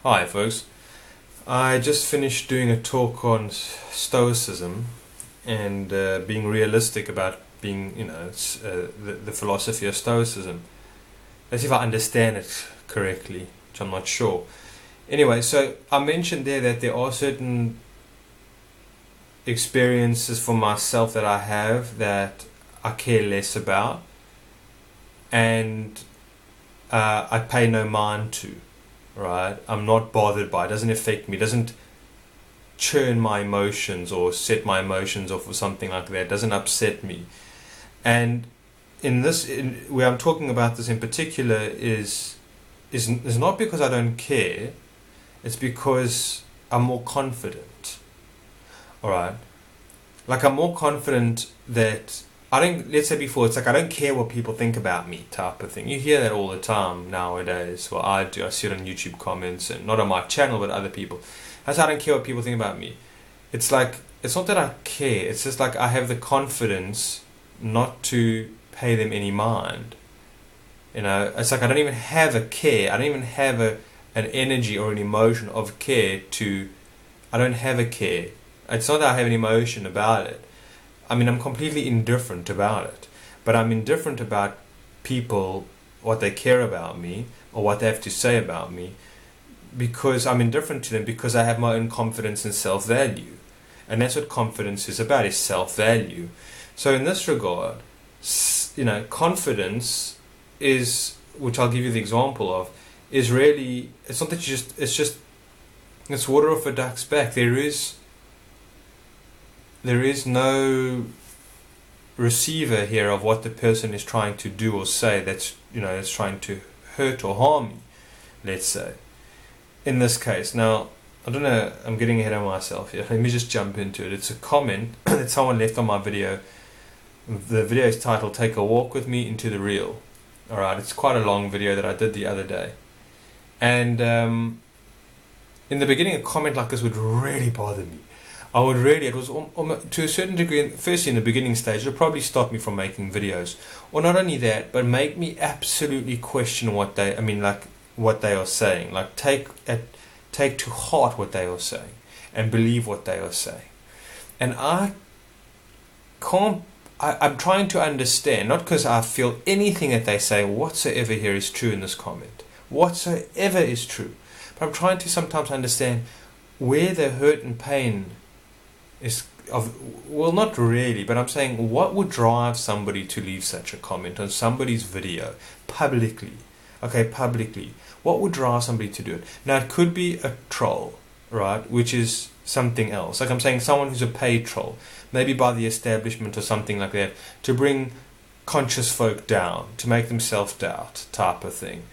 Hi folks, I just finished doing a talk on Stoicism and being realistic about being, the philosophy of Stoicism. Let's see if I understand it correctly, which I'm not sure. Anyway, so I mentioned that there are certain experiences for myself that I have that I care less about and I pay no mind to. Right, I'm not bothered by it. Doesn't affect me. Doesn't churn my emotions or set my emotions off or something like that. Doesn't upset me. And where I'm talking about this in particular is not because I don't care. It's because I'm more confident. All right, like I'm more confident that I don't, let's say before, it's like I don't care what people think about me type of thing. You hear that all the time nowadays. Well, I do. I see it on YouTube comments and not on my channel, but other people. I don't care what people think about me. It's like, it's not that I care. It's just like I have the confidence not to pay them any mind. You know, it's like I don't even have a care. I don't even have an energy or an emotion of care I don't have a care. It's not that I have an emotion about it. I mean, I'm completely indifferent about it, but I'm indifferent about people, what they care about me, or what they have to say about me, because I'm indifferent to them because I have my own confidence and self-value. And that's what confidence is about, is self-value. So in this regard, confidence is, which I'll give you the example of, is really, it's not that it's water off a duck's back. There is no receiver here of what the person is trying to do or say that's trying to hurt or harm me, let's say. In this case, now, I don't know, I'm getting ahead of myself here. Let me just jump into it. It's a comment that someone left on my video. The video is titled, "Take a Walk With Me Into the Real." Alright, it's quite a long video that I did the other day. And in the beginning, a comment like this would really bother me. It was to a certain degree, firstly in the beginning stage, it'll probably stop me from making videos. Or not only that, but make me absolutely question what they are saying. Like take to heart what they are saying and believe what they are saying. And I'm trying to understand, not because I feel anything that they say whatsoever here is true in this comment. Whatsoever is true. But I'm trying to sometimes understand where the hurt and pain not really, but I'm saying what would drive somebody to leave such a comment on somebody's video publicly. What would drive somebody to do it? Now it could be a troll, right, which is something else. Like I'm saying, someone who's a paid troll, maybe by the establishment or something like that, to bring conscious folk down, to make them self-doubt type of thing,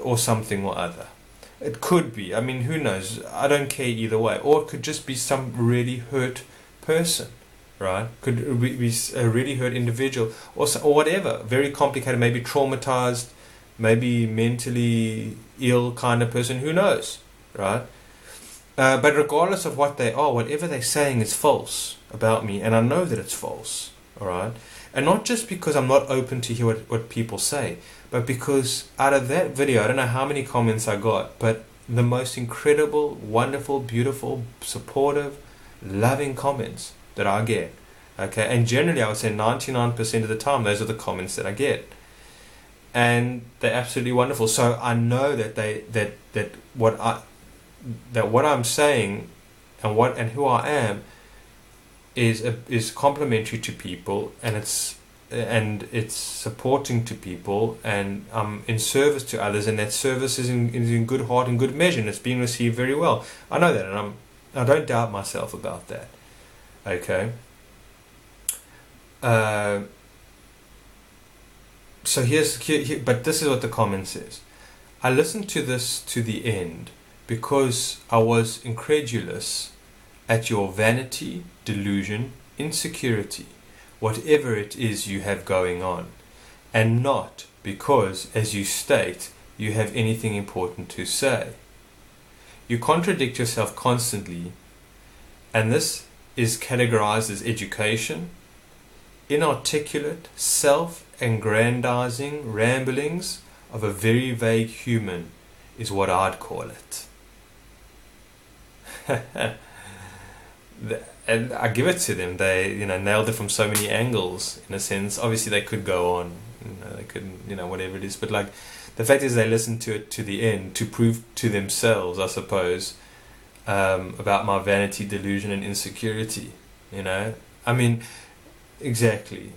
or something or other. It could be. I mean, who knows? I don't care either way. Or it could just be some really hurt person, right? Could be a really hurt individual or whatever. Very complicated, maybe traumatized, maybe mentally ill kind of person. Who knows, right? But regardless of what they are, whatever they're saying is false about me. And I know that it's false, all right? And not just because I'm not open to hear what people say, but because out of that video, I don't know how many comments I got, but the most incredible, wonderful, beautiful, supportive, loving comments that I get. Okay, and generally I would say 99% of the time, those are the comments that I get. And they're absolutely wonderful. So I know that what I'm saying and who I am is complimentary to people, and it's supporting to people, and I'm in service to others, and that service is in good heart and good measure, and it's being received very well. I know that, and I don't doubt myself about that. Okay. So but this is what the comment says. I listened to this to the end because I was incredulous at your vanity, delusion, insecurity, whatever it is you have going on, and not because, as you state, you have anything important to say. You contradict yourself constantly, and this is categorized as education, inarticulate, self-aggrandizing ramblings of a very vague human is what I'd call it. And I give it to them. They, nailed it from so many angles, in a sense. Obviously, they could go on, they could, whatever it is. But like, the fact is, they listened to it to the end to prove to themselves, I suppose, about my vanity, delusion, and insecurity. I mean, exactly.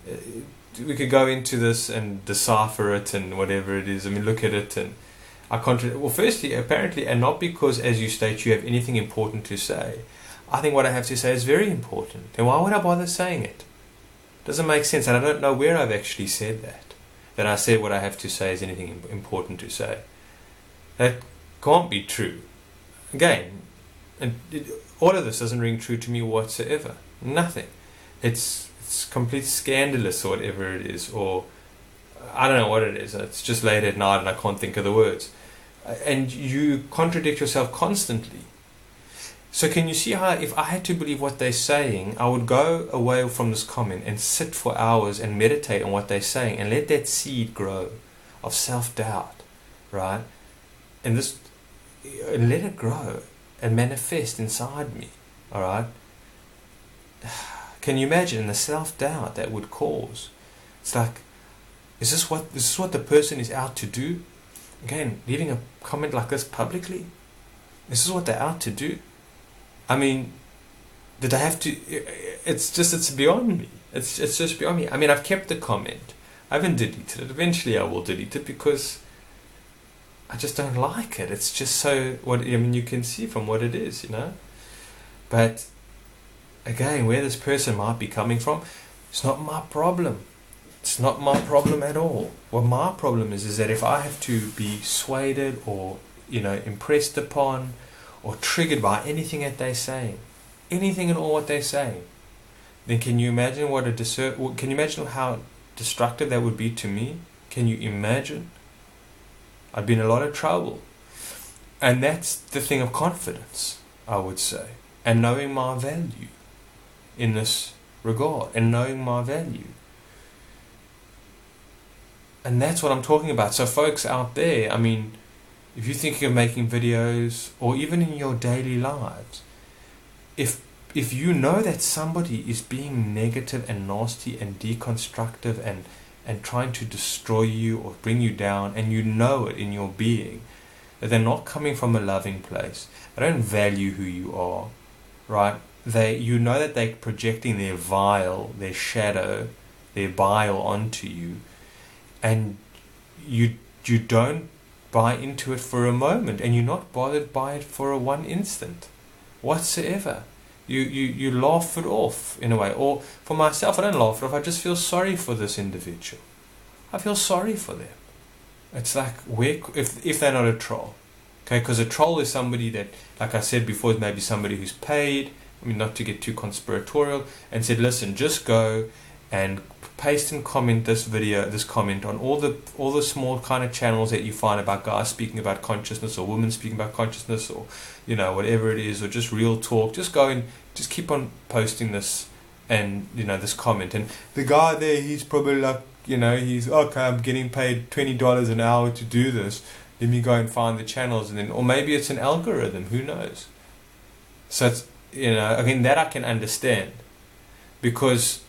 We could go into this and decipher it and whatever it is. I mean, look at it and well, firstly, apparently, and not because, as you state, you have anything important to say. I think what I have to say is very important. And why would I bother saying it? Doesn't make sense. And I don't know where I've actually said that. That I said what I have to say is anything important to say. That can't be true. Again, all of this doesn't ring true to me whatsoever. Nothing. It's complete scandalous or whatever it is. Or I don't know what it is. It's just late at night and I can't think of the words. And you contradict yourself constantly. So can you see how if I had to believe what they're saying, I would go away from this comment and sit for hours and meditate on what they're saying and let that seed grow of self-doubt, right? And let it grow and manifest inside me, all right? Can you imagine the self-doubt that would cause? It's like, is this what the person is out to do? Again, leaving a comment like this publicly? Is this what they're out to do? I mean, did I have to? It's beyond me. It's just beyond me. I mean, I've kept the comment. I haven't deleted it. Eventually, I will delete it because I just don't like it. It's just so you can see from what it is, But again, where this person might be coming from, it's not my problem. It's not my problem at all. What my problem is that if I have to be swayed or impressed upon or triggered by anything that they're saying, anything and all what they're saying, then can you imagine can you imagine how destructive that would be to me? Can you imagine? I'd be in a lot of trouble. And that's the thing of confidence, I would say, and knowing my value in this regard, and knowing my value. And that's what I'm talking about. So folks out there, I mean, if you're thinking of making videos, or even in your daily lives, if you know that somebody is being negative and nasty and deconstructive and trying to destroy you or bring you down, and you know it in your being, that they're not coming from a loving place, they don't value who you are, right? You know that they're projecting their their shadow, their bile onto you, and you don't buy into it for a moment, and you're not bothered by it for one instant whatsoever. You laugh it off in a way. Or for myself, I don't laugh it off. I just feel sorry for this individual. I feel sorry for them. It's like, if they're not a troll, okay? Because a troll is somebody that, like I said before, is maybe somebody who's paid. I mean, not to get too conspiratorial, and said, listen, just go and paste and comment this comment on all the small kind of channels that you find about guys speaking about consciousness, or women speaking about consciousness, or whatever it is, or just real talk. Just go and just keep on posting this, and this comment. And the guy there, he's probably like, he's okay, I'm getting paid $20 an hour to do this, let me go and find the channels, and then, or maybe it's an algorithm, who knows. So it's, again, that I can understand, because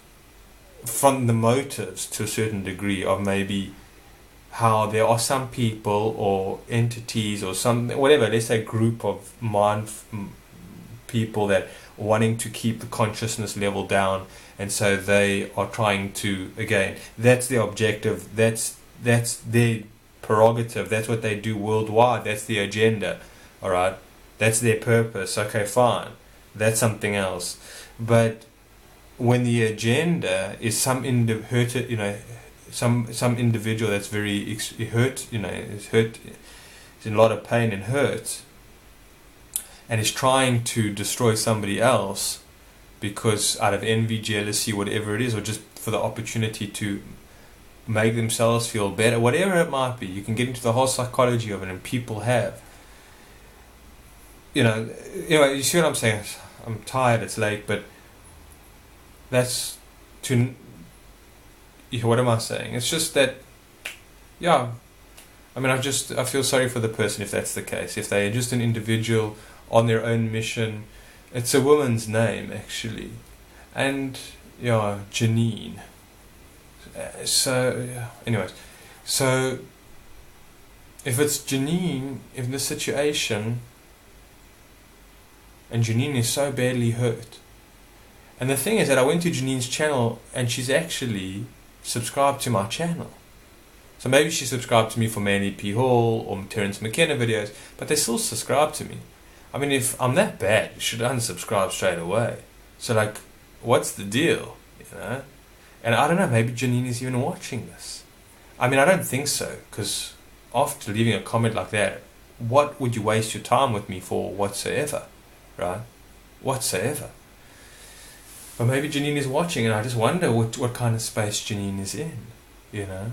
from the motives to a certain degree of maybe how there are some people or entities or whatever, let's say group of people that are wanting to keep the consciousness level down, and so they are trying to, again, that's their objective, that's their prerogative, that's what they do worldwide, that's the agenda, alright, that's their purpose, okay, fine, that's something else. But when the agenda is some individual that's very hurt, is hurt, is in a lot of pain and hurt, and is trying to destroy somebody else because out of envy, jealousy, whatever it is, or just for the opportunity to make themselves feel better, whatever it might be, you can get into the whole psychology of it, and people have. Anyway, you see what I'm saying? I'm tired, it's late, but that's what am I saying? It's just that, yeah, I mean, I feel sorry for the person if that's the case. If they're just an individual on their own mission. It's a woman's name, actually. And, yeah, Janine. So, yeah, anyways. So, if it's Janine, in this situation, and Janine is so badly hurt. And the thing is that I went to Janine's channel and she's actually subscribed to my channel. So maybe she subscribed to me for Manly P. Hall or Terence McKenna videos, but they still subscribe to me. I mean, if I'm that bad, you should unsubscribe straight away. So, like, what's the deal? You know? And I don't know, maybe Janine is even watching this. I mean, I don't think so, because after leaving a comment like that, what would you waste your time with me for whatsoever? Right? Whatsoever. But maybe Janine is watching, and I just wonder what kind of space Janine is in, you know?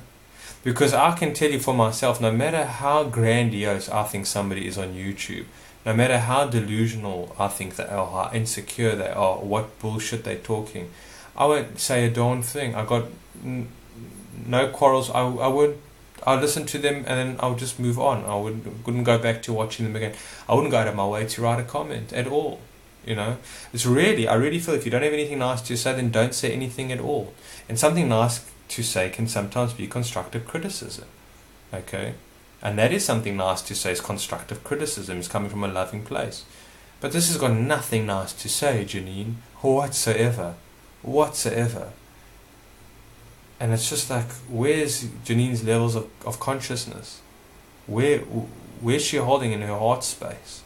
Because I can tell you for myself, no matter how grandiose I think somebody is on YouTube, no matter how delusional I think they are, how insecure they are, what bullshit they're talking, I won't say a darn thing. I got no quarrels. I'll listen to them and then I'll just move on. I wouldn't go back to watching them again. I wouldn't go out of my way to write a comment at all. You know, I really feel if you don't have anything nice to say, then don't say anything at all. And something nice to say can sometimes be constructive criticism. Okay? And that is something nice to say, is constructive criticism, is coming from a loving place. But this has got nothing nice to say, Janine, whatsoever. And it's just like, where's Janine's levels of consciousness? Where's she holding in her heart space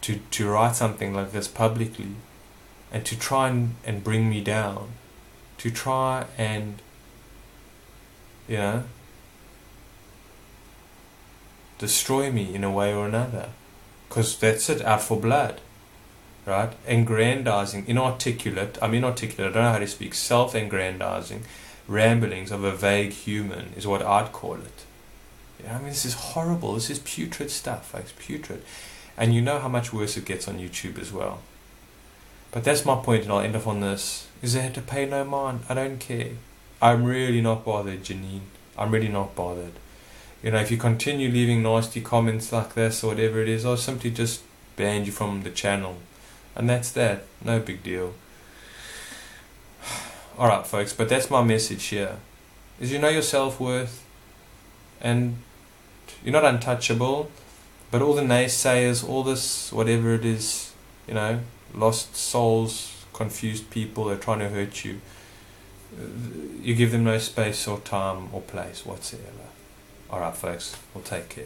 to write something like this publicly and to try and bring me down, to try and, you know, destroy me in a way or another? Because that's it, out for blood. Right? Aggrandizing, I'm inarticulate, I don't know how to speak, self-aggrandizing ramblings of a vague human is what I'd call it. You know, I mean, this is horrible, this is putrid stuff, folks, putrid. And you know how much worse it gets on YouTube as well. But that's my point, and I'll end off on this, is that to pay no mind, I don't care. I'm really not bothered, Janine. I'm really not bothered. You know, if you continue leaving nasty comments like this or whatever it is, I'll simply just ban you from the channel. And that's that. No big deal. Alright, folks, but that's my message here. Is you know your self-worth, and you're not untouchable, but all the naysayers, all this, whatever it is, you know, lost souls, confused people that are trying to hurt you, you give them no space or time or place whatsoever. Alright, folks, we'll take care.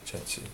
Chat soon.